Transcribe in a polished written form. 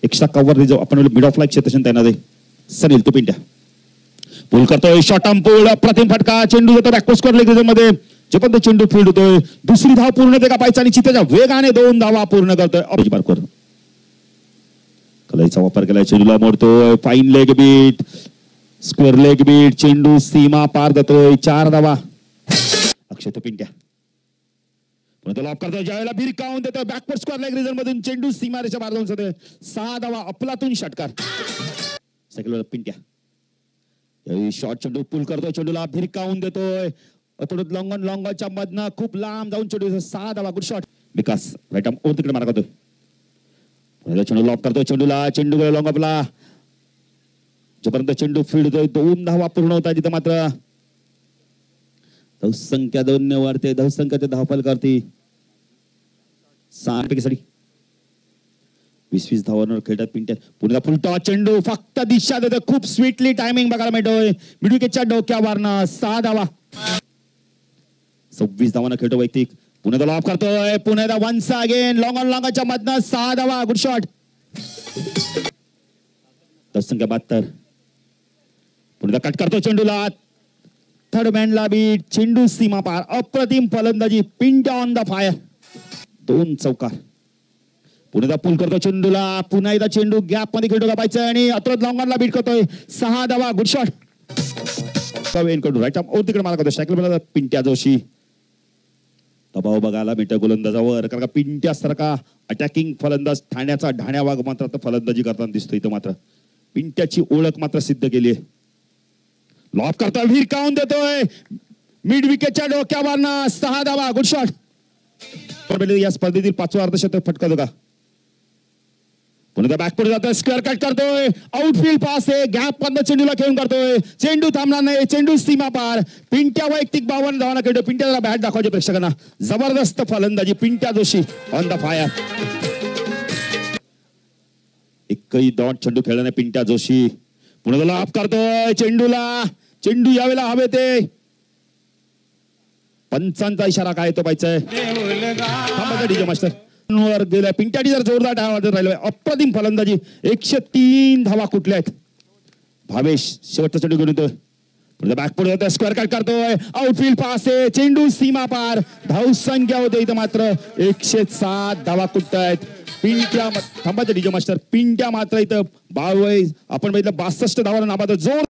extra cover जो आपण mid of like क्षेत्र तैनात आहे सनील तो पिंट्या पूल करतोय शॉर्ट टर्म पूल अप्रतिम फटका चेंडू जातो बॅकपोस्ट स्क्वेअर लेग रिजन मध्ये जो पण चेंडू फील्ड होतोय दुसरी धाव पूर्ण ते का पायचा आणि चित्याच्या वेगाने 2 धावा पूर्ण करतोय अभिजित पारकर कलाईचा वापर केलाय चेंडूला मोडतोय fine leg beat square leg beat चेंडू सीमा पार जातोय 4 धावा अक्षय तो पिंट्या पुन्हा लॉक करतोय ज्यावेळेला भिरकावून देतोय बॅकवर्ड स्क्वेअर लेग रिजन मधून चेंडू सीमारेषा पार जाऊन जातोय 6 धावा अफलातून षटकार सेकंड पिंट्या यावेळी शॉर्ट चेंडू पूल करतोय चेंडूला भिरकावून देतोय थोडं लॉंगच्या मधनं खूप लांब जाऊन चेंडू 6 धावा गुड शॉट विकास राईट आर्म ओव्हर तिकडे मारा करतोय पुन्हा चेंडू लॉक करतोय चेंडूला चेंडू लॉंग अपला जोपर्यंत चेंडू फील्ड होतोय 2 धावा पूर्ण होत आहे तिथं मात्र धावसंख्या 2 ने वाढते धावसंख्या ते धावफल करते 6 पैकी 20 धावांवर खेळतात पिंट्या पुन्हा फुल टॉस चेंडू फक्त दिशा देतो खूप स्वीटली टायमिंग बघायला मिळतोय मिडविकेटच्या डोक्यावरनं 6 धावा 26 धावांना खेळतो वैयक्तिक पुन्हा लॉक करतोय पुन्हा वन्स अगेन लॉंग ऑन लॉंगच्या मधनं 6 धावा गुड शॉट धावसंख्या 72 पुन्हा कट करतो चेंडूला थर्ड मॅनला बीट चेंडू सीमा पार अप्रतिम फलंदाजी पिंट्या ऑन द फायर 2 चौकार पुन्हा पूल करतो चेंडूला पुन्हा एकदा चेंडू गॅप मध्ये खेळतो कापायचा आणि अत्रत लॉंगॉनला बीट करतोय 6 धावा गुड शॉट राईट आर्म तिकडे मारा करतो सायकल पिंट्या जोशी दबाव बघायला मिळतं गोलंदाजावर कारण का पिंट्या सारखा अटॅकिंग फलंदाज ठाण्याचा ढाण्या वाघ मात्र फलंदाजी करताना दिसतो इथं मात्र पिंट्याची ओळख मात्र सिद्ध केली आहे लॉक करतोय भिरकावून देतोय मिड विकेटच्या डोक्यावरनं 6 धावा गुड शॉट या स्पर्धेतील 5वा अर्धशतक फटका का पुन्हा बॅकपुढे जातोय स्क्वेअर कट करतोय आउटफील्ड पास आहे गॅप मधनं चेंडूला खेळून करतोय चेंडू थांबणार नाही चेंडू सीमा पार पिंट्या वैयक्तिक 52 धावांना खेळतोय पिंट्याला बॅट दाखवायचे प्रेक्षकांना जबरदस्त फलंदाजी Pintya Joshi on the fire एकही डॉट चेंडू खेळला नाही पिंट्या जोशी पुन्हा लॉक करतोय चेंडूला चेंडू यावेळेला हवे ते पंचांचा इशारा काय तो पाहिजे डीजे मास्टर वर गेलाय पिंट्याची जर जोरदार डाव राहिला अप्रतिम फलंदाजी 103 धावा कुठल्या आहेत भावेश शेवटचा चेंडू घेऊन येतोय पुढे बॅक पुढे जातोय स्क्वेअर कट करतोय आउटफील्ड पास आहे चेंडू सीमा पार धावसंख्या होते इथं मात्र 107 धावा कुठतायत पिंट्या थांबायचं डीजे मास्टर पिंट्या मात्र इथं 22 आपण बघितलं 62 धावा नाबाद जोर